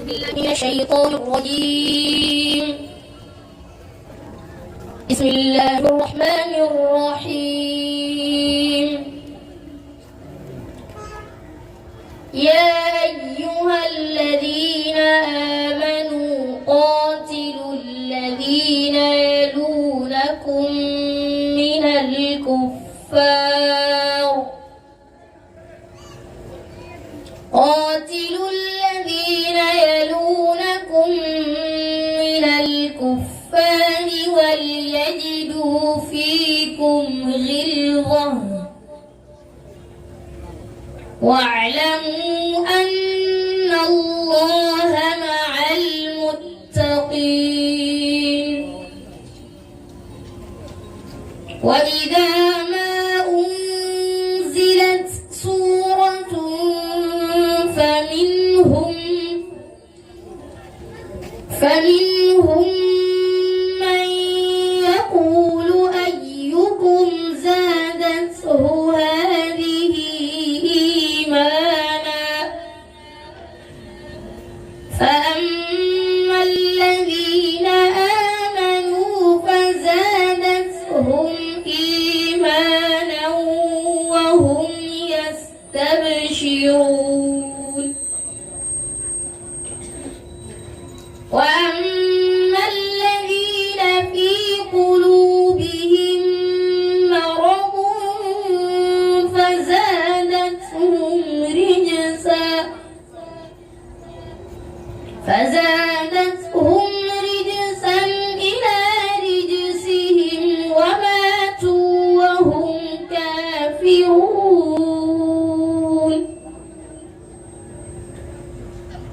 بالله من الشيطان الرجيم. بسم الله الرحمن الرحيم. يا أيها الذين آمنوا قاتلوا الذين يلونكم من الكفار وليجدوا فيكم غلظة واعلموا أن الله مع المتقين. وإذا ما أنزلت سورة فمنهم من يقول أيكم زادته هذه إيمانا فأما الذين آمنوا فزادتهم إيمانا وهم يستبشرون. وأما الذين في قلوبهم مرض فزادتهم رجسا إلى رجسهم وماتوا وهم كافرون.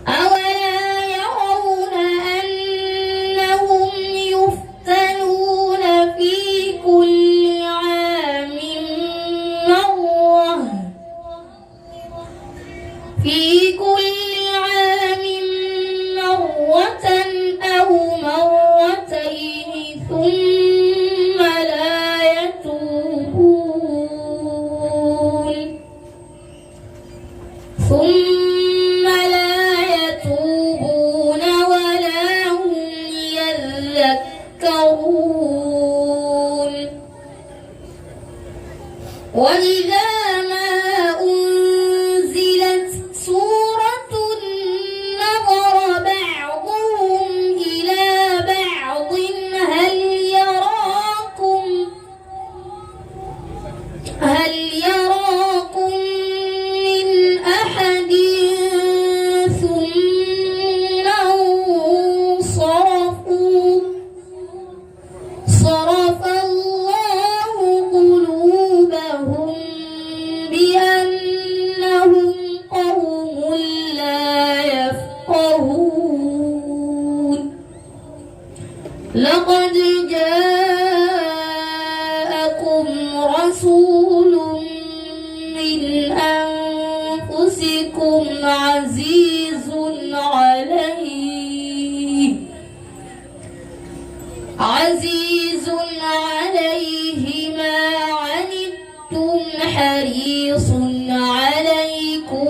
أولا يرون أنهم يفتنون في كل عام مرة أو مرتين ثم لا يتوبون ولا هم يذكرون. وإذا ما أنزلت سورة نظر بعضهم إلى بعض هل يراكم من أحد ثم انصرفوا صرف الله قلوبهم بأنهم قوم لا يفقهون. لقد جاءكم رسول من أنفسكم عزيز عليه ما عنتم حريص عليكم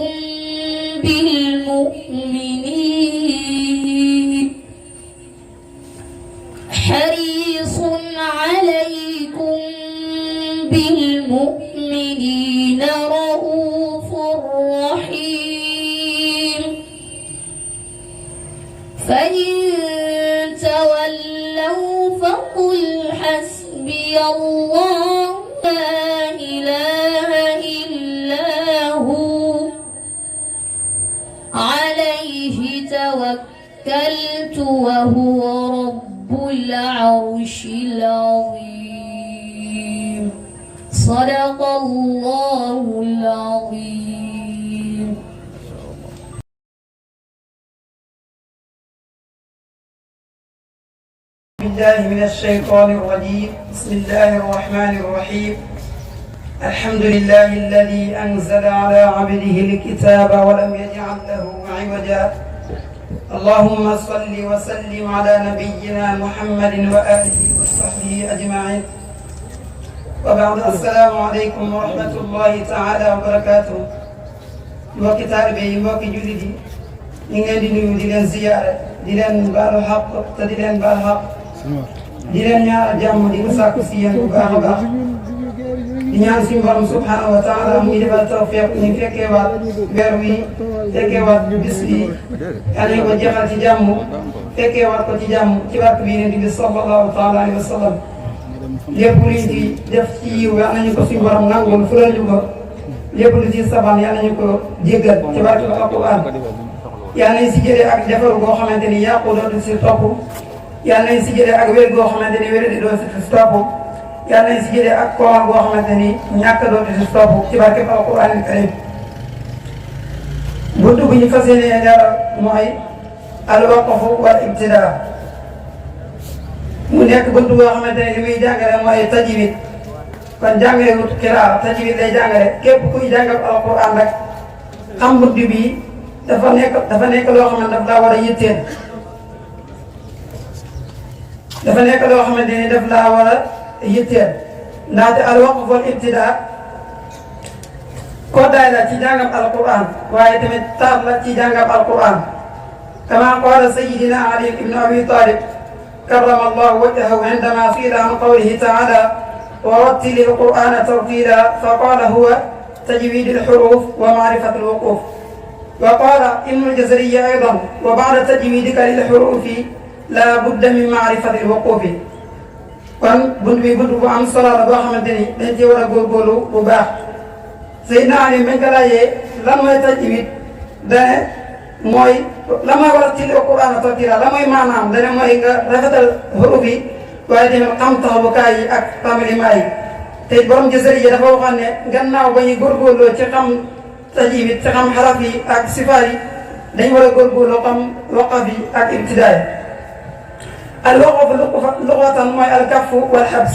بالمؤمنين رؤوف رحيم. فإن تولوا فقل حسبي الله لا إله إلا هو عليه توكلت وهو رب العرش العظيم. صدق الله العظيم. بالله من الشيطان الرجيم. بسم الله الرحمن الرحيم. الحمد لله الذي أنزل على عبده الكتاب ولم يجعل له عوجا. اللهم صل وسلم على نبينا محمد وآله وصحبه أجمعين. وبعد السلام عليكم ورحمة الله تعالى وبركاته. mbokki taalibe yi mbokki jullit yi ñu ngi leen di nuyu di leen ziyaare di leen baalu xaq te di leen baal xaq di leen ñaanal jàmm di ko sàkku si yéen bu baax a baax di ñaan suñu borom subhanahu wa taala muy defal tawfiq ñu fekkee waat weer wi fekkee waat bis bi yàlla ñu ko jeexal ci jàmm fekkee waat ko ci jàmm ci barke bi Yonent bi sallallahu taala alayhi wa sallam lépp luñ ci def ci yiw yàlla nañu ko suñu borom nangul fulal ñu ko lépp lu ci saban yàlla nañu ko jéggal ci barke alquran yàlla nañ si jëlee ak defaru goo xamante ni yàqu dootu si topp yàlla nañ si jëlee ak wér goo xamante ni wér di doo si topp yàlla nañ si jëlee ak koor goo xamante ni ñàkk dootu si topp ci barke alquran karim buntu bu ñu fas yéene leeral mooy al waqfu wal ibtidaa mu nekk buntu boo xamante ne li muy jàngale mooy tajwid kon jàngale wut qiraa tajwid lay jàngale képp kuy jàngal alquran rek xam buntu bi dafa nekk loo xamante daf laa war a yitteel dafa nekk loo xamante ni daf laa war a yitteel ndaxte al waqf wal ibtidaa koddaay la ci jàngam alquran waaye tamit taar la ci jàngam alquran kama qaala sayyidina Ali ibn Abi Talib كرم الله وجهه عندما سئل عن قوله تعالى ورتل القرآن ترتيلا فقال هو تجويد الحروف ومعرفة الوقوف وقال ابن الجزري أيضا وبعد تجويدك للحروف لا بد من معرفة الوقوف kon bunt bi bunt bu am solo la boo xamante ni dañ ci war a góorgóorlu bu baax Seydina Ali bañ ko laajee lan mooy tajwid dane mooy la mooy war a til Alquran tartiila la mooy maanaam dane mooy nga rafetal xuruf yi waaye tamit xam taxawukaay yi ak tàmbalimaay yi te borom Jazari yi dafa waxoon ne gannaaw ba ñuy góorgóorloo ci xam tajwid ci xam xaraf yi ak sifaat yi dañ war a góorgóorloo xam waqaf yi ak ibtidaa al waqf luxatan mooy al kaffu wal xabs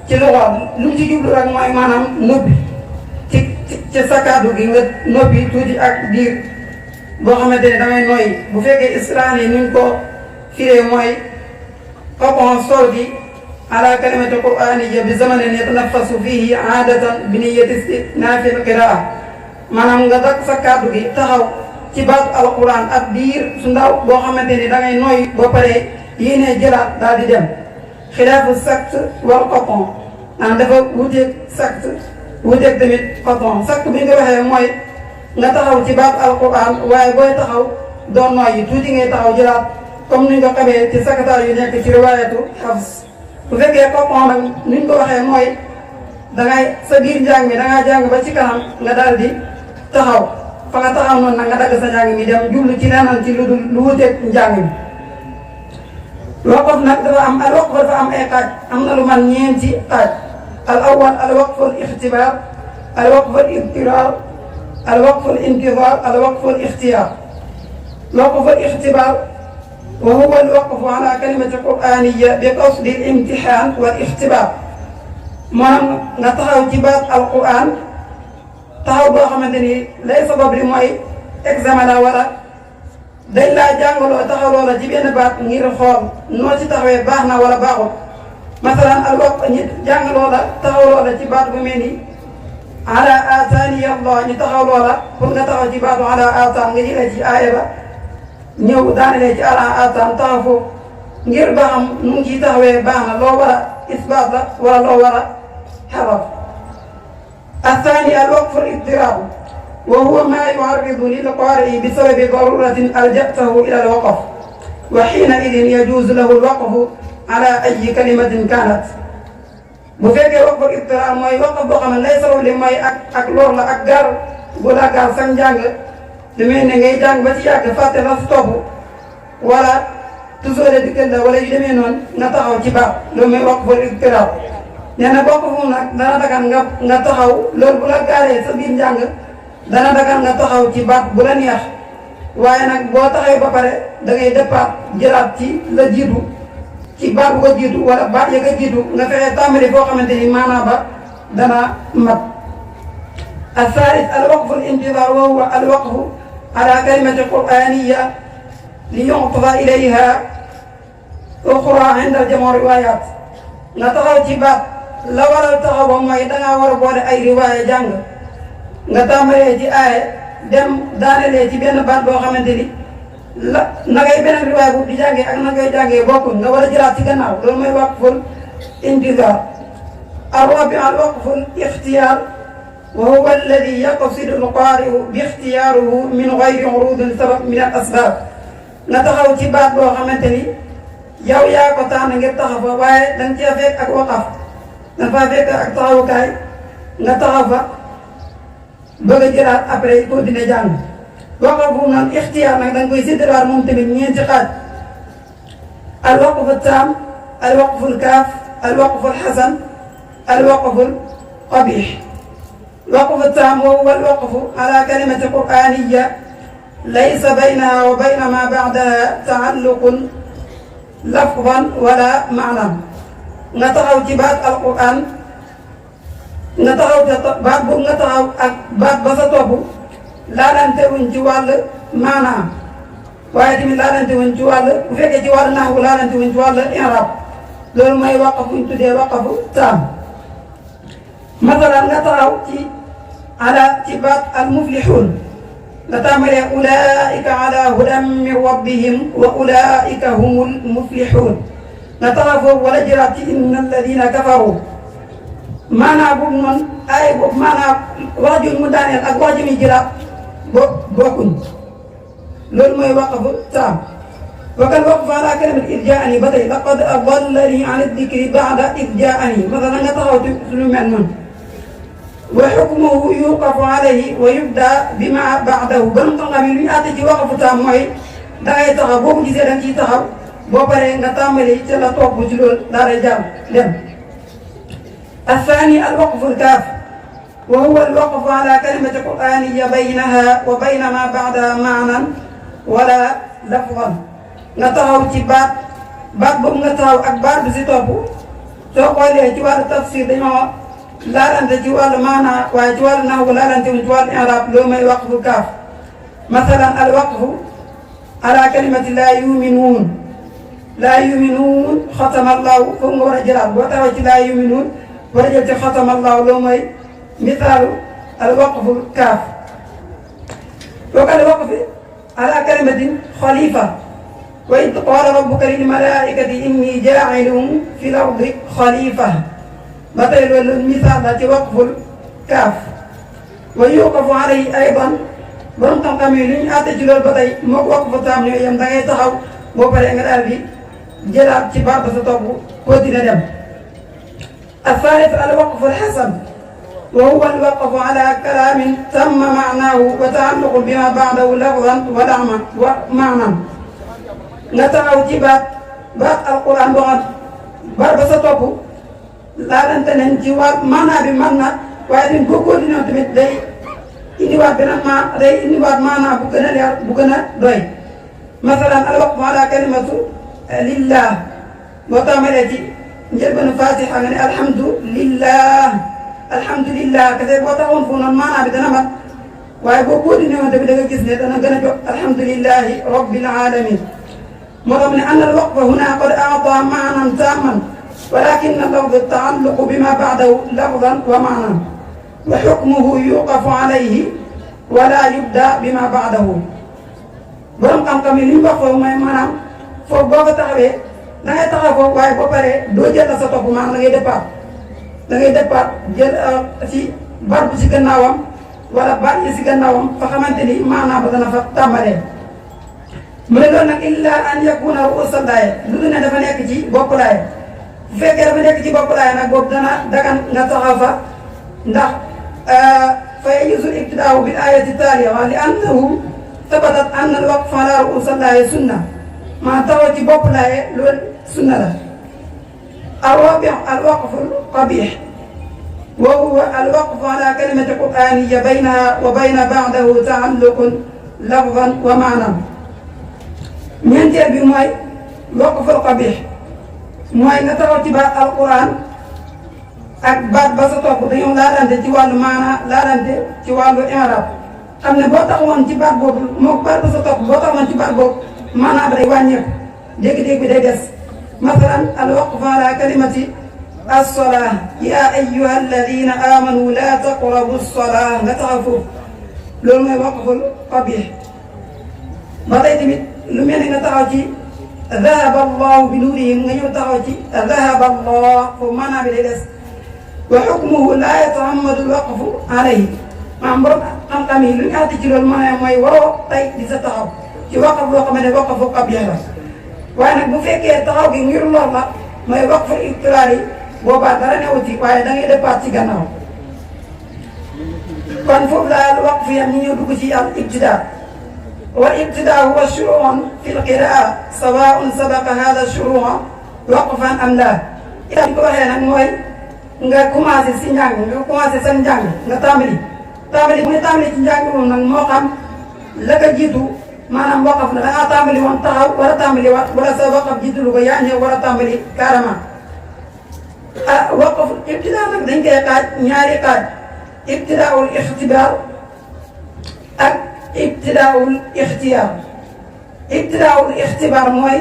ci luxa lu mu ci jublu rek mooy maanaam noppi ci sa kàddu gi nga noppi tuuti ak diir boo xamante ne damay nooy bu fekkee islaan yi nuñ ko firee mooy qat'u sawti ala kalimati qur'aniyya bi zamanin yatanaffasu fihi aadatan bi niyyati istinaafi al-qiraa maanaam nga dakk sa kàddu gi taxaw ci baatu alquran ak diir su ndaw boo xamante ni dangay nooy ba pare yéenee jëlaat daal di dem xilaafu sakt wal qat'u dafa wuteeg sakt wuteeg tamit qat'u sakt bi nga waxee mooy nga taxaw ci baat alquran waaye booy taxaw doon nooy yi tuuti ngay taxaw jëlaat comme ni nga ko xamee ci sakataar yu nekk ci riwaayatu Hafs bu fekkee qat'u nag ni ñu ko waxee mooy dangay sa biir njàng mi dangaa jàng ba ci kanam nga daal di taxaw fa nga taxaw noonu nag nga dagg sa njàng mi dem jublu ci leneen ci lu wuteeg njàng mi waqf nag dafa am al waqf dafa am ay xaaj am na lu man ñeenti xaaj al awwal al waqf al ixtibaar al waqf al ibtiraar al waqf al intizaar al waqf al ixtiyaar waqf al ixtibaar wa huwa al waqf ala kalimati qur'aniyya bi qasdi al imtixaan wal ixtibaar maanaam nga taxaw ci baat al qur'an taxaw boo xamante ni lay sabab li mooy examen la wala dañ laa jàngaloo taxawloo la ci benn baat ngir xool noo ci taxawee baax na wala baaxul masalan al waqf ñi jàngaloo la taxawloo la ci baat bu mel ni ala ataani Allah ñu taxawloo la pour nga taxaw ci baatu ala ataan nga jëlee ci aaya ba ñëw daanelee ci ala ataan taxaw foofu ngir ba xam nu ngi ciy taxawee baax na loo war a isbaat la wala loo war a xaraf athani al waqf al ittiraab وهو ما يعرض للقارئ بسبب ضرورة ألجأته إلى الوقف وحينئذ يجوز له الوقف على أي كلمة كانت bu fekkee waqful ibtiraar mooy waqf boo xam ne lay sabab li mooy ak lor la ak gaar bu la gaar sax njàng lu mel ne ngay jàng ba ci yàgg fàtte la stop wala toujours de dikkal la wala yu demee noonu nga taxaw ci baax loolu mooy waqful ibtiraar nee na waqf moom nag dana dagan nga taxaw loolu bu la gaaree sa biir njàng dana dagan nga taxaw ci baat bu la neex waaye nag boo taxawee ba pare da ngay départ jëlaat ci la jiitu ci baat bu ko jiitu wala baat ya nga jiitu nga fexe tàmbali foo xamante ni maanaa ba dana mat الثالث الوقف الانتظار وهو الوقف على كلمة قرآنية ليعطف إليها أخرى عند جمع الروايات nga taxaw ci baat la waral taxaw ba mooy dangaa war a boole ay riwaaya jàng nga tàmbalee ci aaye dem daanelee ci benn baat boo xamante ni la na ngay beneen riwaay bu di jàngee ak na ngay jàngee bokkul nga war a jëlaat ci gannaaw loolu mooy waqful intizaar. الرابع الوقف الاختيار وهو الذي يقصد القارئ باختياره من غير عروض سبب من الأسباب nga taxaw ci baat boo xamante ni yow yaa ko tànn ngir taxaw fa waaye danga cee fekk ak waqaf danga faa fekk ak taxawukaay nga taxaw fa bëgg a jëlaat après continuer jàng waqaf bu noonu ixtiyaar nag danga koy séddalewaat moom tamit ñeenti xaaj al waqfu taam al waqfu kaaf al waqfu xasan الوقف القبيح. الوقف التام وهو الوقف على كلمة قرآنية ليس بينها وبين ما بعدها تعلق لفظا ولا معنى. نتحو جبات القرآن نتحو بات بو نتحو بات بسطوبو لا ننتهي جوال معنى وايتم لا ننتهي جوال وفيك جوال نحو لا ننتهي جوال إعراب لول ما يوقف انتو دي وقف تام. مثلا نتراو على تبات المفلحون نتامل أولئك على هدى من ربهم وأولئك هم المفلحون نتراو ولجرات إن الذين كفروا ما نعبد من أي ما رجل مدانيل أك رجل جرات بوكن لول ما يوقف تام. وكان وقف على كلمة إذ جاءني بدأ لقد أضلني عن الذكر بعد إذ جاءني مثلا نتراو سلمان وحكمه يوقف عليه ويبدا بما بعده بن خامي لي اتي ci waqfu tam moy da ngay taxaw boko gisee dang ci taxaw bo paré nga tambalé ci la top ci lool dara jam dem. الثاني الوقف الكاف وهو الوقف على كلمة قرآنية بينها وبين ما بعدها معنى ولا لفظا nga taxaw ci baat bu nga taxaw ak baat bu ci top so xolé ci wàllu tafsir dañoo laalante ci wàllu maanaa waaye ci wàllu naxwu laalante ci wàllu i'raab loo may waqfu kaaf masalan al waqfu ala kalimati laa yuminuun xatama allahu foofu nga war a jëlaat boo taxaw ci laa yuminuun war a jël ci xatama allahu loo may misaalu al waqfu kaaf boo al waqfi ala kalimatin xalifa wa id qaala rabbuka lil malaa'ikati inni jaa'ilun fil ardi xalifa ba tey loolu misaal la ci waqful kaaf wa yuqafu alayhi aydan borom xam-xam yi lu ñu àtte ci loolu ba tey moo waqfu taam ñooy yem da ngay taxaw boo paree nga daal di jëlaat ci baat ba sa topp continuer dem. الثالث الوقف الحسن وهو الوقف على كلام تم معناه وتعلق بما بعده لفظا ومعنى nga taxaw ci baat alquran boo xam baat ba sa topp laalante nañ ci wàll maanaa bi man na waaye dañ ko continué tamit day indiwaat beneen day indiwaat maanaa bu gën a leer bu gën a doy. masalan al waqfu ala kalimatu lillah boo tàmbalee ci njëlbeenu fatiha nga ne alhamdulillah kese boo taxawoon foofu noonu maanaa bi dana mat waaye boo continué woon tamit da nga gis ne dana gën a jox alhamdulillahi rabbil alamin moo tax ne anna al waqfa huna qad a'ta maanan taaman ولكن اللفظ التعلق بما بعده لفظا ومعنى وحكمه يوقف عليه ولا يبدا بما بعده borom xam-xam yi li ñu wax foofu mooy maanaam foofu boo ko taxawee da ngay taxaw foofu waaye boo paree doo jël sa topp maanaam da ngay départ jël ci baat bu ci gannaawam wala baat yi ci gannaawam fa xamante ni maanaam ba dana fa tàmbalee. mu ne loolu nag illa an yakuna ru'usa laaya lu ne dafa nekk ci bopp laaya bu fekkee dafa nekk ci bopp laaya nag boobu dana dagan nga taxaw fa ndax fa yajuuzu al-ibtidaa'u bil aayati taaliya wa li annahu sabatat anna al-waqfa ala ru'usi laaya sunna maa taxaw ci bopp laaya loolu sunna la. الرابع الوقف القبيح وهو الوقف على كلمة قرآنية بينها وبين بعده تعلق لفظا ومعنى. ñeenteel bi mooy waqful qabih mooy nga taxaw ci baat alquran ak baat ba sa topp dañoo laalante ci wàllu maana laalante ci wàllu i'rab xam ne boo taxawoon ci baat boobu moo baat ba sa topp boo taxawoon ci baat boobu maanaam day wàññeeku dégg-dégg bi day des. مثلا الوقف على كلمة الصلاة يا أيها الذين آمنوا لا تقربوا الصلاة نتعفوا لون وقف القبيح بدأت lu mel ni nga taxaw ci dhahaba allahu bi nuurihim nga ñëw taxaw ci dhahaba allah foofu maanaam bi day des wa hukmuhu laa yatahammadu alwaqfu alayhi maanaam borom xam-xam yi lu ñu àtte ci loolu maanaam mooy waroo tey di sa taxaw ci waqf loo xam ne waqfu qabih la waaye nag bu fekkee taxaw gi ngir lor la mooy waqfu ibtilaal yi boobaa dara newut ci waaye da ngay départ ci gannaaw kon foofu la waqf yam ñi ñëw dugg ci al ibtidaa wal ibtidaa huwa shuruun fi l qiraa sawaun sabaqa hada shuruu waqfan am la ita ko waxee nag mooy nga commencé si njàng nga commencé sa njàng nga tàmbali bu ñu tàmbali ci njàng moom nag moo xam la ko jiitu maanaam waqf la da ngaa tàmbali woon taxaw war a tàmbali waat wala sa waqf jiitu lu ko yaa ñëw war a tàmbali carrément waqf ibtidaa nag dañ koy xaaj ñaari xaaj ibtidaawul ixtibaar ak ibtidaawul ixtiyaar ibtidaawul ixtibaar mooy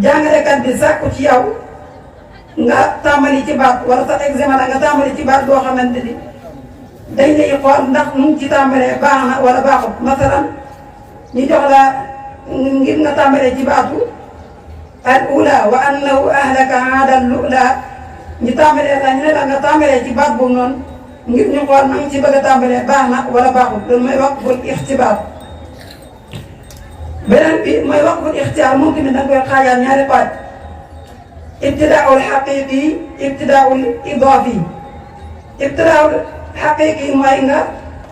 jàngalekat bi sàkku ci yow nga tàmbali ci baat wala sa examen la nga tàmbali ci baat boo xamante ni dañ lay xool ndax mu ngi ci tàmbalee baax na wala baaxut masalan ñu jox la ngir nga tàmbalee ci baatu al ula wa annahu ahlaka aadal lula ñu tàmbalee la ñu ne la nga tàmbalee ci baat boobu noonu ngir ñu xool na nga ci bëgg a tàmbalee baax na wala baaxut loolu mooy waqful ixtibaar beneen bi mooy waqful ixtiyaar moom tamit da nga koy xaajaat ñaari xaaj ibtidaa'ul xaqiiqi ibtidaa'ul idaafi ibtidaa'ul xaqiiqi mooy nga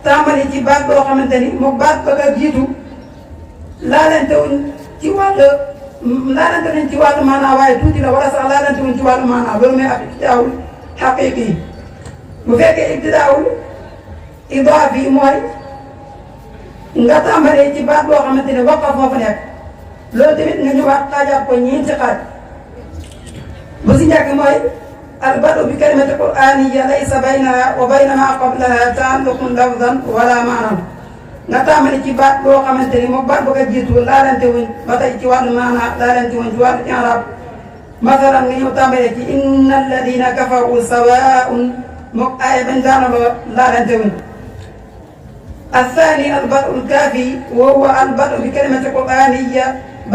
tàmbali ci baat boo xamante ni moom baat ba nga jiitu laalante wuñ ci wàllu maanaa waaye tuuti la wala sax laalante wuñ ci wàllu maanaa loolu mooy ab ibtidaa'ul xaqiiqi bu fekkee ibtidaa'ul idaafi mooy nga tàmbalee ci baat boo xamante ne waqaf moo fa nekk loolu tamit nga ñëwaat xaajaat ko ñeenti xaaj bu si njëkk mooy albadu bi kalimati qur'aniyya laysa baynaha wa bayna ma qablaha ta'alluqun lafzan wala maanaam nga tàmbali ci baat boo xamante ni moom baat bëgg a jiitu laalante wuñ ba tey ci wàllu maanaa laalante wuñ ci wàllu i'raab masalan nga ñëw tàmbalee ci inna alladina kafaru sawaa'un moom aaya bañ daanaloo laalante wuñ الثاني البدء الكافي وهو البدء بكلمة قرآنية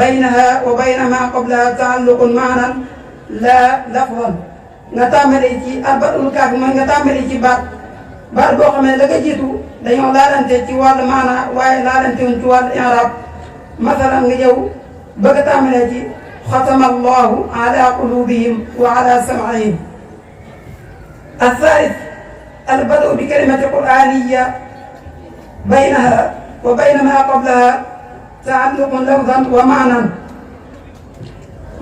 بينها وبين ما قبلها تعلق معنى لا لفظا nga tàmbalee ci albadul kaafi mooy nga tàmbalee ci baat boo xam ne la nga jiitu dañoo laalante ci wàllu maanaa waaye laalante wuñ ci wàllu i'raab masalan nga ñëw bëgg a tàmbalee ci xatama allahu ala qulubihim wa ala sam'ihim الثالث البدء بكلمة قرآنية بينها وبين ما قبلها تعلق لفظا ومعنى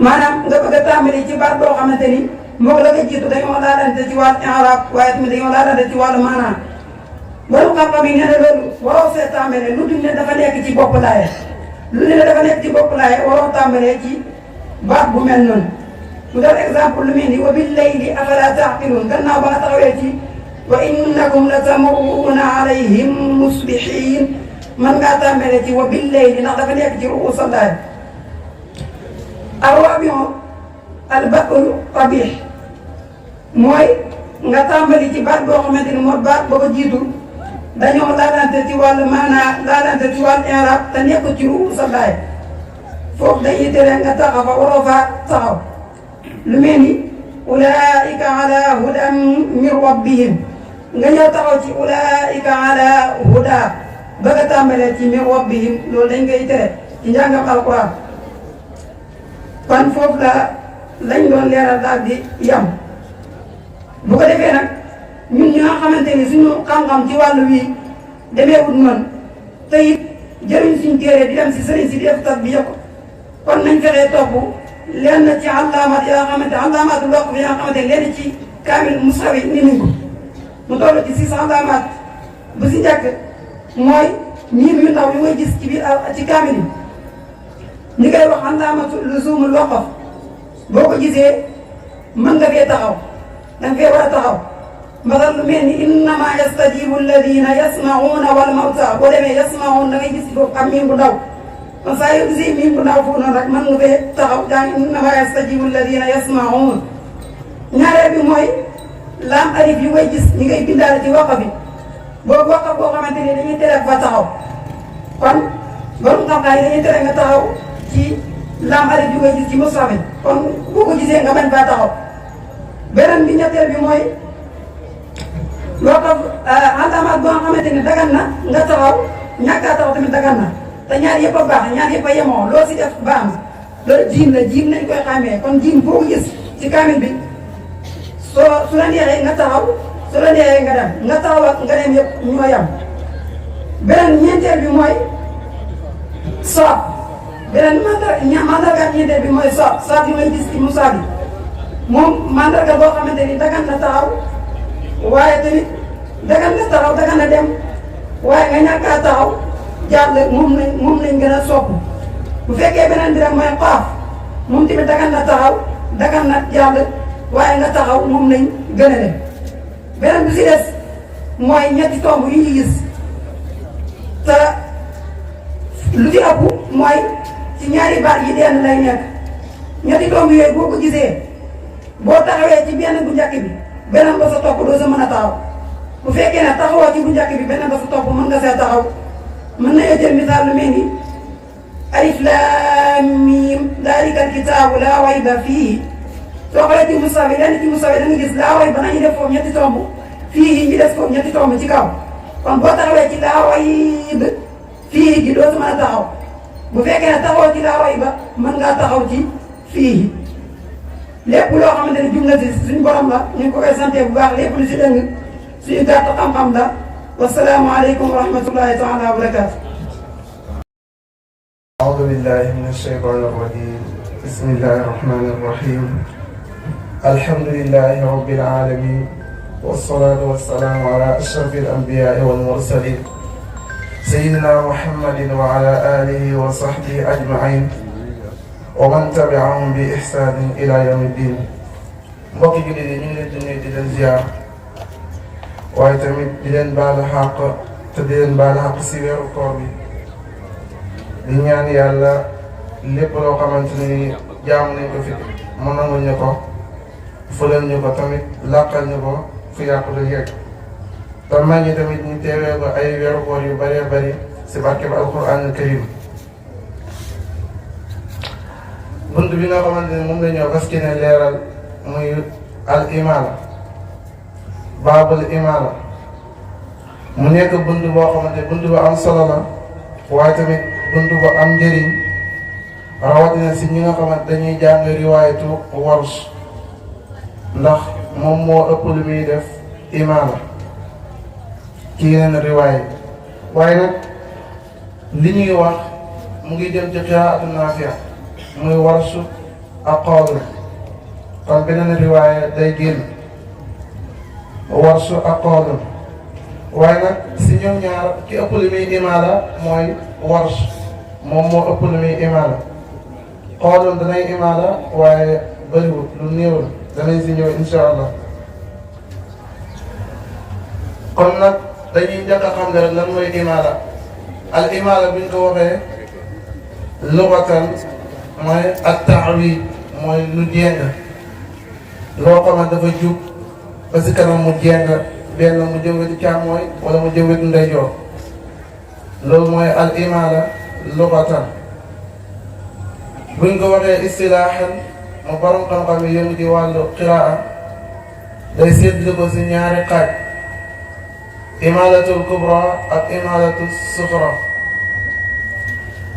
maanaam nga bëgg a tàmbali ci baat boo xamante ni moom la nga jiitu dañoo laalante ci wàllu i'raab waaye tamit dañoo laalante ci wàllu maanaam borom xam-xam yi nee na loolu waroo see tàmbalee lu dul ne dafa nekk ci bopp laaye lu ne dafa nekk ci bopp laaye waroo tàmbalee ci baat bu mel noonu mu def exemple lu mel ni wa bil layli afalaa ta'qiluun gannaaw ba nga taxawee ci wa innakum la tamurruuna alayhim musbihiin man ngaa tàmbalee ci wa bil layli ndax dafa nekk ci ru'uusa laay arraabi'u al-bad'ul qabiih mooy nga tàmbali ci baat boo xamante ni mooy baat boo ko jiitu dañoo laalante ci wàllu maanaa laalante ci wàllu i'raab te nekk ci ru'uusa laay foofu dañuy tere nga taxaw fa waroo faa taxaw lu mel ni ulaa'ika ala hudan min rabbihim nga ñëw taxaw ci ulaa'ika ala huda bëgg a tàmbalee ci min rabbihim loolu dañ koy tere ci njàngam alquran kon foofu lañ doon leeral daal di yam bu ko defee nag ñun ñi nga xamante ni suñu xam-xam ci wàllu wii demeewut noonu te it jëriñ suñu téere di dem si sëriñ si di def tas bi yëpp kon nañ fexee topp lenn ci allaamat yi nga xamante allaamaatul waqf yi nga xamante lenn ci kaamil mushaf yi indi nañ ko mu toll ci 600 allaamaat bu si njëkk mooy miim yu ndaw yu ngay gis ci biir ci kaamil yi ñi koy wax allaamatu luzumul waqf boo ko gisee mën nga fee taxaw danga fee war a taxaw masal lu mel ni innama yastajibu alladina yasmauna wal mawta boo demee yasmaun da ngay gis foofu am miim bu ndaw kon saa yoo gisee miim bu ndaw foofu noonu rek mën nga fee taxaw jàng innama yastajibu alladina yasmaun ñaareel bi mooy laam alif yu ngay gis ñi ngay bindaale ci waqf bi boobu waqf boo xamante ni dañuy tere fa taxaw kon borom xam-xam yi dañuy tere nga taxaw ci laam alif bi ngay gis ci mushaf bi kon boo ko gisee nga bañ faa taxaw. beneen bi ñetteel bi mooy loo tax alamaat boo xamante ni dagan na nga taxaw ñàkk a taxaw tamit dagan na te ñaar yëpp a baax ñaar yëpp a yemoo loo si def baax na loolu jiim la jiim nañ koy xàmmee kon jiim boo ko gis ci kaamil bi su la neexee nga taxaw su la neexee nga dem nga taxaw ak nga dem yëpp ñoo yem. beneen ñeenteel bi mooy soot beneen mandarga ñeenteel bi mooy soot yi may gis ci musaa bi moom mandarga boo xamante ni dagan na taxaw waaye tamit dagan na taxaw dagan na dem waaye nga ñàkk a taxaw jàll moom lañ gën a sopp. bu fekkee beneen bi rek mooy xaaf moom tamit dagan na taxaw dagan na jàll waaye nga taxaw moom lañ gën a dem. beneen bi si des mooy ñetti tomb yu ñu gis te lu ci ëpp mooy ci ñaari baat yi denn lay nekk ñetti tomb yooyu boo ko gisee boo taxawee ci benn bu njëkk bi beneen ba sa topp doo sa mën a taxaw bu fekkee ne taxawoo ci bu njëkk bi beneen ba sa topp mën nga see taxaw. mën nañoo jël misaal lu mel ni alif laam miim daalika alkitaabu laa rayba fiihi soo xoolee ci musaw bi lenn ci musaw bi da nga gis laa rayba nañu def foofu ñetti tomb fiihi ñu def foofu ñetti tomb ci kaw kon boo taxawee ci laa rayba fiihi gi doo si mën a taxaw bu fekkee ne taxawoo ci laa rayba mën ngaa taxaw ci fiihi lépp loo xamante ne jumla si suñu borom la ñu ngi ko koy sante bu baax lépp lu si dëng suñu gàtt xam-xam la. والسلام عليكم ورحمة الله تعالى وبركاته. أعوذ بالله من الشيطان الرجيم. بسم الله الرحمن الرحيم. الحمد لله رب العالمين والصلاة والسلام على أشرف الأنبياء والمرسلين سيدنا محمد وعلى آله وصحبه أجمعين ومن تبعهم بإحسان إلى يوم الدين. mbokki jullit yi ñu ngi leen di nuyu di leen ziar waaye tamit di leen baalu xàq te di leen baalu xàq si weeru koor bi di ñaan yàlla lépp loo xamante ni jaamu nañ ko fi mu nangul ñu ko fëlal ñu ko tamit làqal ñu ko fu yàqu du yegg te mag ñi tamit ñu teewee ko ay weeru koor yu bëree bëri si barkeb alquran al karim. bunt bi nga xamante ni moom la ñoo fas yéene leeral muy al imaala baabul imaala mu nekk bunt boo xamante bunt bu am solo la waaye tamit bunt bu am njëriñ rawatina si ñi nga xamante dañuy jàng riwaayatu Warsh ndax moom moo ëpp lu muy def imaala ci yeneen riwaay waaye nag li ñuy wax mu ngi jëm ci qiraatu Naafi' muy Warsh ak Qaalun kon beneen riwaaya day génn Warsh ak Qaalun waaye nag si ñoom ñaar ki ëpp li muy imaala mooy Warsh moom moo ëpp li muy imaala Qaalun danay imaala waaye bëriwul lu néew la danañ si ñëw insha allah. kon nag dañuy njëkk a xam ne rek lan mooy imaala al imaala bi ñu ko waxee lugatan mooy at-ta'wiid mooy lu jéng loo xamante dafa jub ba si kanam mu jéng benn mu jëm wetu càmmooñ wala mu jëm wetu ndeyjoor loolu mooy al imaala lugatan. buñ ko waxee istilaahan mu borom xam-xam yi yëngu ci wàllu qiraa day séddale ko si ñaari xaaj imaalatul kubra ak imaalatul suxra.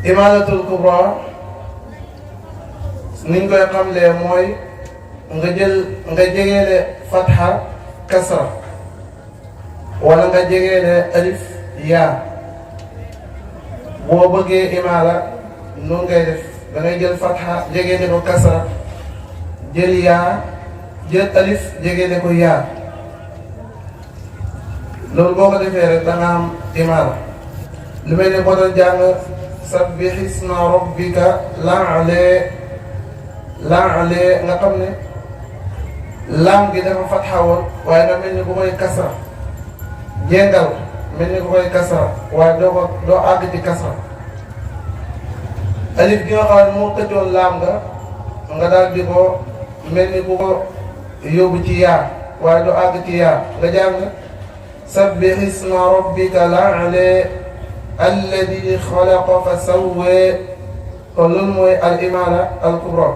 imaalatul kubra niñ koy xamlee mooy nga jegeele fatha kasra wala nga jegeele alif yaa boo bëggee imaala noonu ngay def da ngay jël fatha jegeele ko kasra jël yaa jël alif jegeele ko yaa loolu boo ko defee rek da nga am imaala. lu mel ne boo doon jàng sabbih isma rabbika la'ala nga xam ne laam gi dafa fatxa woon waaye nga mel ni ku koy kasra jéngal mel ni ku koy kasra waaye doo àgg ci kasra. alif gi nga xam ne moo tëjoon laam nga daal di ko mel ni ku ko yóbbu ci yaa waaye doo àgg ci yaa nga jàng sabbih isma rabbika la'ala alladi xalaqa fa sawwa kon loolu mooy al imaala al kubra.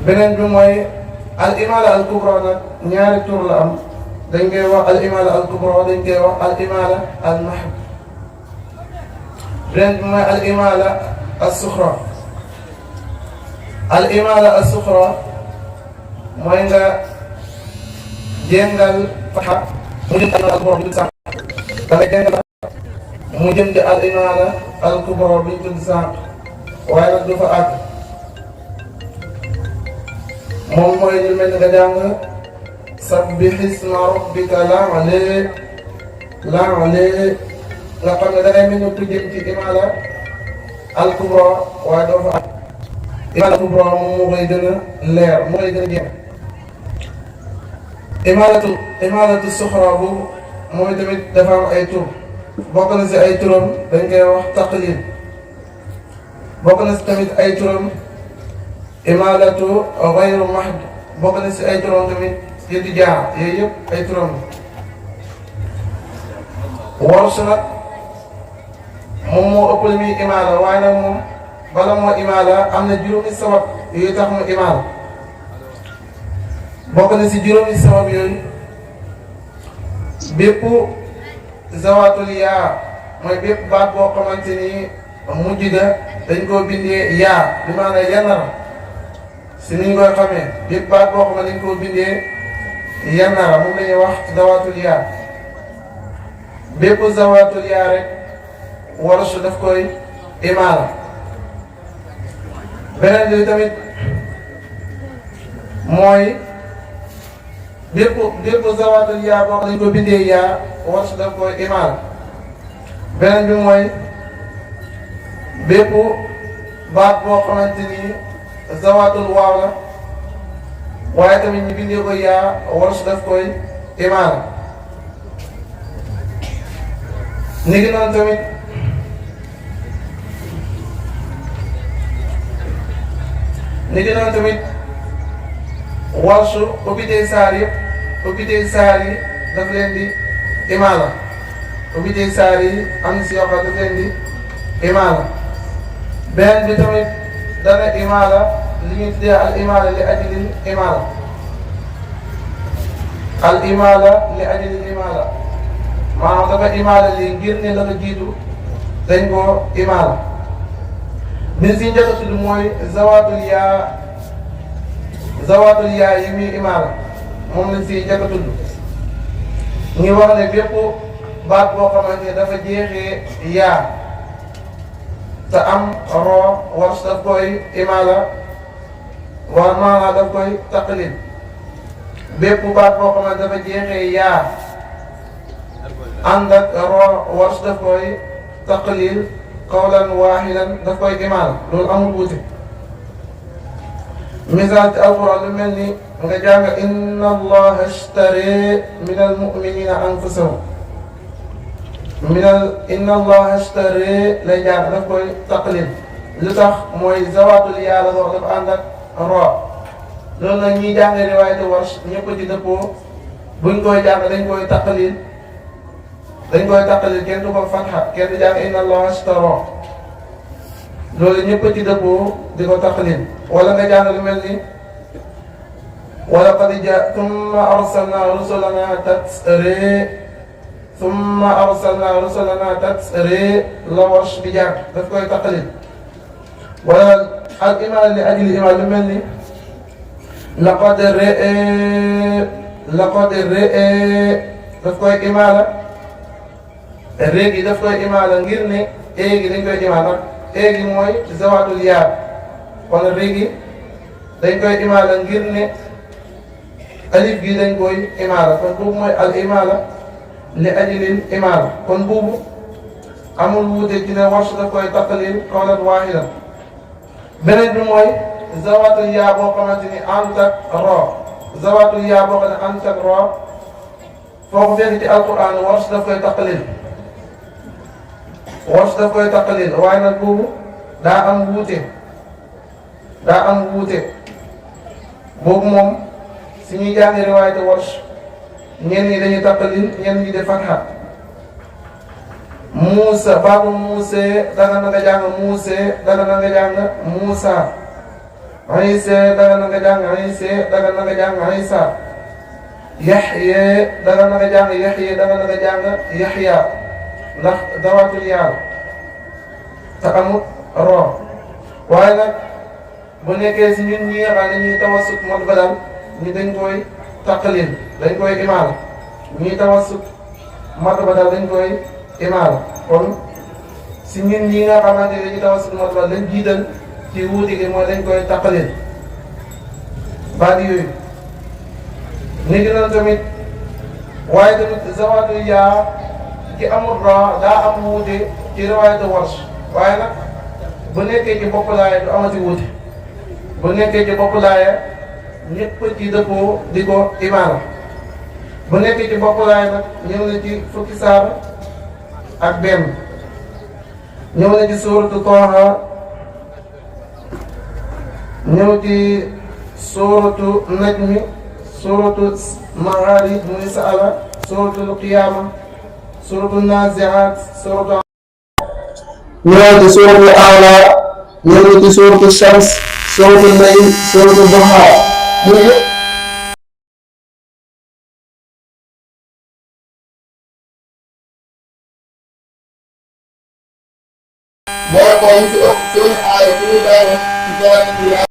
beneen bi mooy al imaala al kubra nag ñaari tur la am dañ koy wax al imaala al kubra dañ koy wax al imaala al mahd. beneen bi mooy al imaala al suxra. al imaala al suxra mooy nga jéngal faxa mu jëm al kubra bi ñu sànq da nga jéngal mu jëm di al imaala al kubra bi ñu tudd sànq waaye nag du fa àgg. moom mooy lu mel ni nga jàng sabbih isma rabbika la'ala nga xam ne dangay mel ni ku jëm ci imaala al kubra waaye doo fa àgg. imaala al kubra moom moo koy gën a leer moo koy gën a jéem. imaalatu suxra boobu mooy tamit dafa am ay tur bokk na si ay turam dañ koy wax taqlid bokk na si tamit ay turam imaalatu ghayru mahd bokk na si ay turam tamit irtijaa yooyu yëpp ay turam. Warsh nag moom moo ëpp li muy imaala waaye nag moom bala moo imaala am na juróomi sabab yooyu tax mu imaala. bokk na si juróomi sabab yooyu bépp zawaatul yaa mooy bépp baat boo xamante ni mujj ga dañ koo bindee yaa bi maanaam yanara si ni ñu koy xamee bépp baat boo xam ne dañ koo bindee yanara moom la ñuy wax zawaatul yaa bépp zawaatul yaa rek Warsh daf koy imaala. beneen bi tamit mooy bépp zawaatul yaa boo xam ne dañ ko bindee yaa Warsh daf koy imaala. beneen bi mooy bépp baat boo xamante ni zawaatul waaw la waaye tamit ñu bindee ko yaa Warsh daf koy imaala. ni ngi noonu tamit Warsh ubbitee saar yi daf leen di imaala. ubbitee saar yi am na si yoo xam daf leen di imaala. beneen bi tamit dana imaala li ñuy tuddee al imaala li ajlil imaala. al imaala li ajlil imaala maanaam dafa imaala lii ngir ne la nga jiitu dañ koo imaala. bi si njëkk a tudd mooy zawaatul yaa yi muy imaala moom lañ si njëkk a tudd. ñu wax ne bépp baat boo xamante ne dafa jeexee yaa te am roo Warsh daf koy imaala waa maanaam daf koy taqlid. bépp baat boo xamante dafa jeexee yaa ànd ak roo Warsh daf koy taqlid qawlan waahidan daf koy imaala loolu amul wuute. misaal ci alquran lu mel ni nga jàng inna allaha ashtara min almuminina anfusahum inna allaha ashtara lay jàng daf koy taqlid. lu tax mooy zawaatul yaa la wax dafa ànd ak roo. loolu nag ñiy jàng riwaayatu Warsh ñëpp ci dëppoo buñ koy jàng dañ koy taqlid kenn du ko fatxa kenn du jàng inna allaha ashtara loolu ñëpp ci dëppoo di ko taqlid. wala nga jàng lu mel ni wala qad thumma arsalna rusulana tatsri la Warsh di jàng daf koy taqlid. wala al imaala li ajli imaala lu mel ni laqad daf koy imaala. réegi daf koy imaala ngir ne éegi dañ koy imaala éegi mooy zawaatul yaa wala réegi dañ koy imaala ngir ne alif gi dañ koy imaala kon boobu mooy al imaala li ajlil imaala kon boobu amul wuute ci ne Warsh daf koy taqlid qawlan waahidan. beneen bi mooy zawaatul yaa boo xamante ni ànd ak roo zawaatul yaa boo xam ne ànd ak roo foo ko fekk ci alquran Warsh daf koy taqlid. Warsh daf koy taqlid waaye nag boobu daa am wuute boobu moom si ñuy jàng riwaayatu Warsh ñenn ñi dañuy taqlid ñenn ñi def fatha. Muusa baatu muuse daga na nga jàng muuse daga na nga jàng Muusa. Iise daga na nga jàng Iise daga na nga jàng Iisa. Yaxye daga na nga jàng Yaxye daga na nga jàng Yaxya ndax dawatul yaal te amut roo. waaye nag bu nekkee si ñun ñi nga xam ne ñuy tawassut mod badal ñi dañ koy taqlil dañ koy imaal ñuy tawassut mod badal dañ koy imaal kon si ñun ñi nga xamante ne dañuy tawassut mod badal dañ jiital ci wuute gi mooy dañ koy taqlil baat yooyu. ni ki noonu tamit waaye tamit zawaatu yaa ci amul ra daa am wuute ci riwaayatu Warsh waaye nag bu nekkee ci bopp laaya du amati wuute bu nekkee ci bopp laaya ñëpp ci dëppoo di ko imaala bu nekkee ci bopp laaya nag ñëw na ci fukki saar ak benn ñëw na ci suuratu Taaha ñëw ci suuratu Najmi suuratu Maarij muy Saala suuratul Qiyaama suuratu Naaziaat suuratu ñëw ci suuratul A'laa ñëw ci suuratul Shams suuratul Layl suuratul Duhaa muy yëpp boo xool ci ëpp seen aaya bu ñu daaw ci jaaree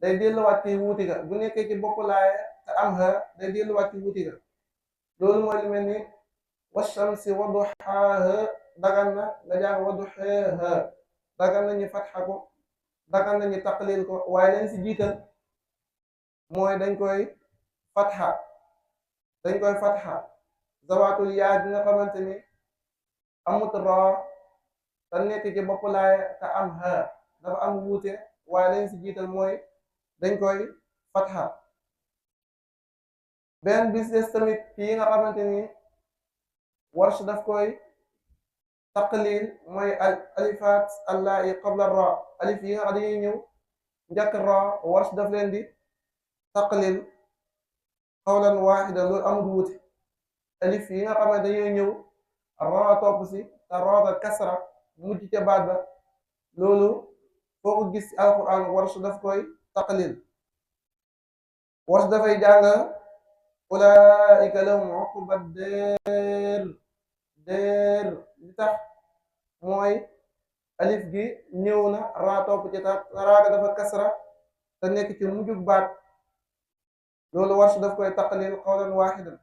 day delluwaat ci wuute ga bu nekkee ci bopp laaya te am ha day delluwaat ci wuute ga loolu mooy lu mel ni washamsi wa duhaaha dagan na nga jàng wa duhaaha dagan na ñu fatxa ko dagan na ñu taqlil ko waaye lañ si jiital mooy dañ koy fatxa zawaatul yaa bi nga xamante ni amut ra te nekk ci bopp laaya te am ha dafa am wuute waaye lañ si jiital mooy dañ koy fatxa. benn bis des tamit fii nga xamante ni Warsh daf koy taqlil mooy alifaat allaahi qabla ra alif yi nga xam dañuy ñëw njëkk ra Warsh daf leen di taqlil qawlan waaxida loolu amul wuute alif yi nga xam ne dañuy ñëw ra topp si te ra kasra mujj ca baat ba loolu foo ko gis ci alquran Warsh daf koy taqlil. Warsh dafay jàng ulaa'ika lahum uqba déer li tax mooy alif gi ñëw na raa topp ci tax raaga dafa kasra te nekk ci mujjug baat loolu Warsh daf koy taqlil qawlan waaxidan.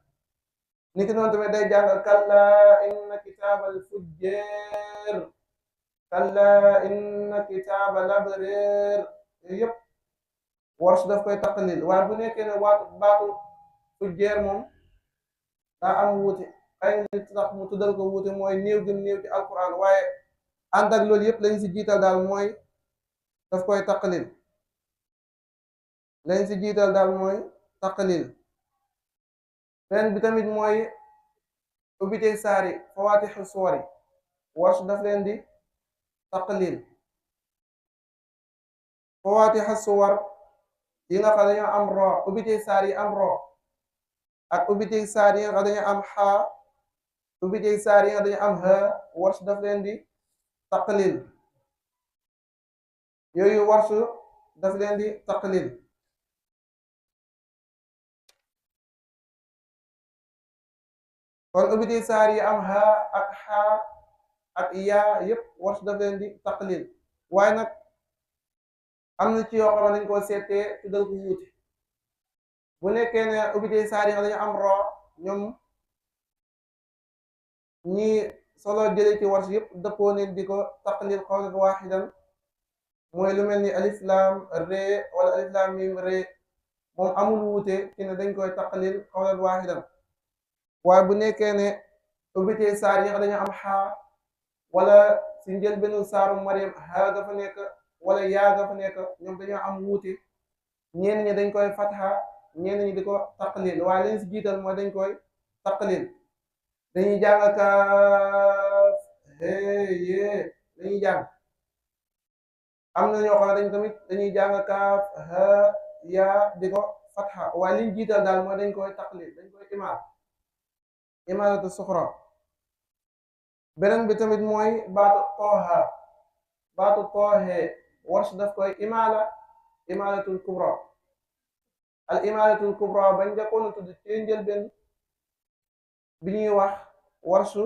niki noonu tamit day jàng kallaa inna kitaabal fujjaar kallaa inna kitaabal abraar yëpp Warsh daf koy taqlil waaye bu nekkee ne baatu fujjaar moom daa am wuute xëy na li tax mu tuddal ko wuute mooy néew gën néew ci alquran waaye ànd ak loolu yëpp lañ si jiital daal mooy daf koy taqlil benn bi tamit mooy ubbiteg saari fawaatixu suwari Warsh daf leen di taqlil fawaatixu suwar yi nga xam dañoo am ro ubbiteg saar yi am ro ak ubbiteg saar yi nga xam dañoo am xaa ubbiteg saar yi nga dañoo am ha Warsh daf leen di taqlil yooyu Warsh daf leen di taqlil. kon ubbiteg saar yi am ha ak xaa ak yaa yëpp Warsh daf leen di taqlil waaye nag am na ci yoo xam ne dañ koo seetee tuddal ko wuute bu nekkee ne ubbiteg saar yi dañu am ro ñoom ñi solo jële ci Warsh yëpp dëppoo nañ di ko taqlil qawlan waaxidan mooy lu mel ni alif laam ree wala alif laam mim ree moom amul wuute ci ne dañ koy taqlil qawlan waahidan waaye bu nekkee ne ubbitee saar yi dañu am xaa wala si njëlbeenu saaru Maryam haa ga fa nekk wala yaa ga fa nekk ñoom dañoo am wuute ñenn ñi dañ koy fatxa ñenn ñi di ko taqlil waaye lañ si jiital mooy dañ koy taqlil dañuy jàng kaaf yee dañuy jàng am na ñoo xam ne dañ tamit dañuy jàng kaaf ha yaa di ko fatxa waaye liñ jiital daal mooy dañ koy taqlil dañ koy imaaratu suxra beneen bi tamit mooy baatu tooxe Warsh daf koy imaaratul kubra al imaaratul kubra bañ njëkkoon a tudd ci njëlbeen bi ñuy wax Warsh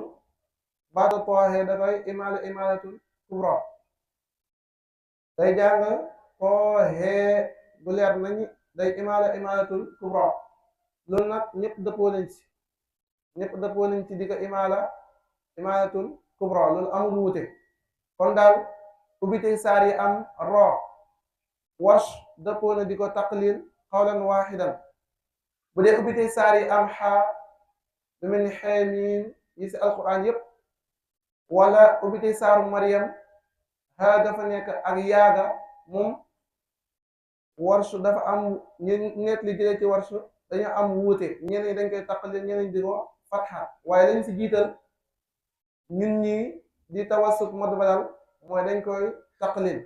baatu tooxe da koy imaaratul kubra day jàng tooxe bu leer nañu day imaaratul kubra loolu nag ñëpp dëppoo nañ ci di ko imaaratul kubra loolu amul wuute kon daal ubbite saar yi am ro Warsh dëppoo na di ko taqlil qawlan waahidan bu dee ubbite saar yi am xaa lu mel ni xeemiim yi si alquran yépp wala ubbite saaru Maryam haa dafa nekk ak yaaga moom Warsh dafa am ñu net li jëlee ci Warsh dañu am wuute ñeneen ñi dañ koy taqlil ñeneen di ko fatxa waaye lañ si jiital ñun ñi di tawassut mad badal mooy dañ koy taqlil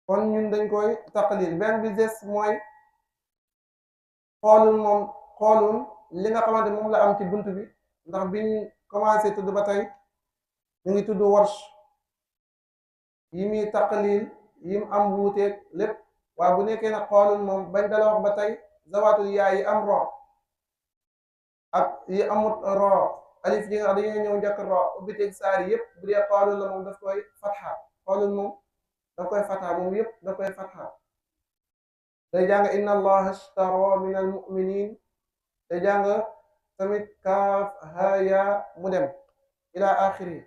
kon ñun dañ koy taqlil benn bi des mooy xoolun li nga xamante moom la am ci bunt bi ndax biñ commencé tudd ba tey ñu ngi tudd Warsh yi muy taqlil yim am wuuteeg lépp waaye bu nekkee nag xoolun moom bañ dala wax ba tey zawaatul yaa yi am ro ak yi amut ro alif yi nga dañuy ñëw njëkk ro ubbiteeg saar yëpp bu dee xoolun la moom daf koy fatxa xoolun moom daf koy fatxa moom yëpp daf koy fatxa day jàng inna allaha ashtara min al muminin day jàng tamit kaaf haa yaa mu dem ila axiri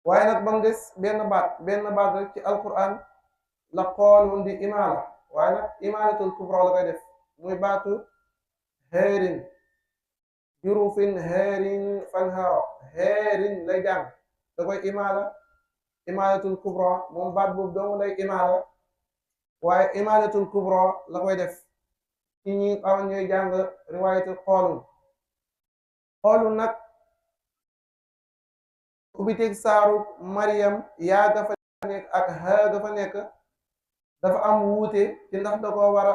waaye nag ba mu des benn baat rek ci alquran la xoolun di imaala waaye nag imaalatul kubra la koy def muy baatu heerin jurufin heerin fanhara heerin lay jàng da koy imaalatul kubra moom baat boobu doomu lay imaala waaye imaalatul kubra la koy def ci ñi am ñooy jàng riwaayatul xoolun nag ubbiteeg saaru Maryam yaa dafa nekk ak haa dafa nekk dafa am wuute ci ndax da ko war a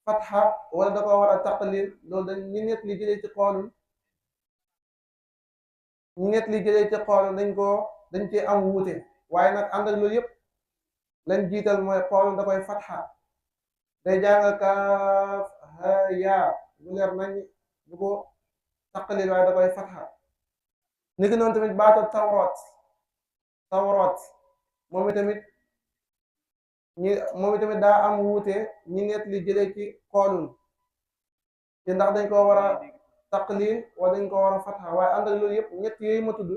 fatxa wala da ko war a taqlil loolu dañ ñi net li jëlee ci xoolun dañ ci am wuute waaye nag ànd ak loolu yëpp lañ jiital mooy xoolun da koy fatxa day jàng kaaf haa yaa bu leer nañ du ko taqlil waaye da koy fatxa niki noonu tamit baatu tawroot moom itamit daa am wuute ñi net li jëlee ci xoolun ci ndax dañ ko war a taqlil wala dañ ko war a fatxa waaye ànd ak loolu yëpp ñett yooyu ma tudd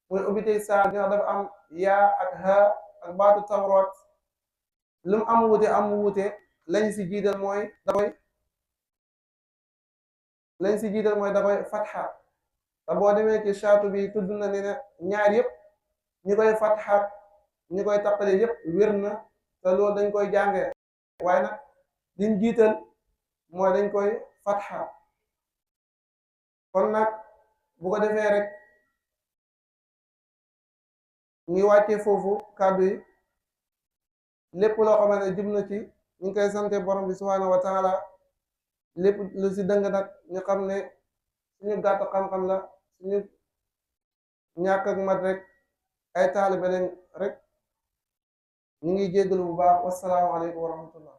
muy ubbitey saar dina dafa am yaa ak ha ak baatu tawroot lu mu am wuute lañ si jiital mooy da koy fatxa te boo demee ci chaatu bi tudd na ne ñaar yëpp ñi koy fatxa ñi koy taqalil yëpp wér na te loolu dañ koy jàngee waaye nag liñ jiital mooy dañ koy fatxa kon nag bu ko defee rek ngi wàccee foofu kàddu yi lépp loo xamante ne jub na ci ñu ngi koy sante borom bi subhaanahu wa taala lépp lu si dëng nag ñu xam ne suñu gàtt xam-xam la suñu ñàkk ak mat rek ay taalibe leen rek ñu ngi jéggalu bu baax wassalaamu aleykum wa rahmatullah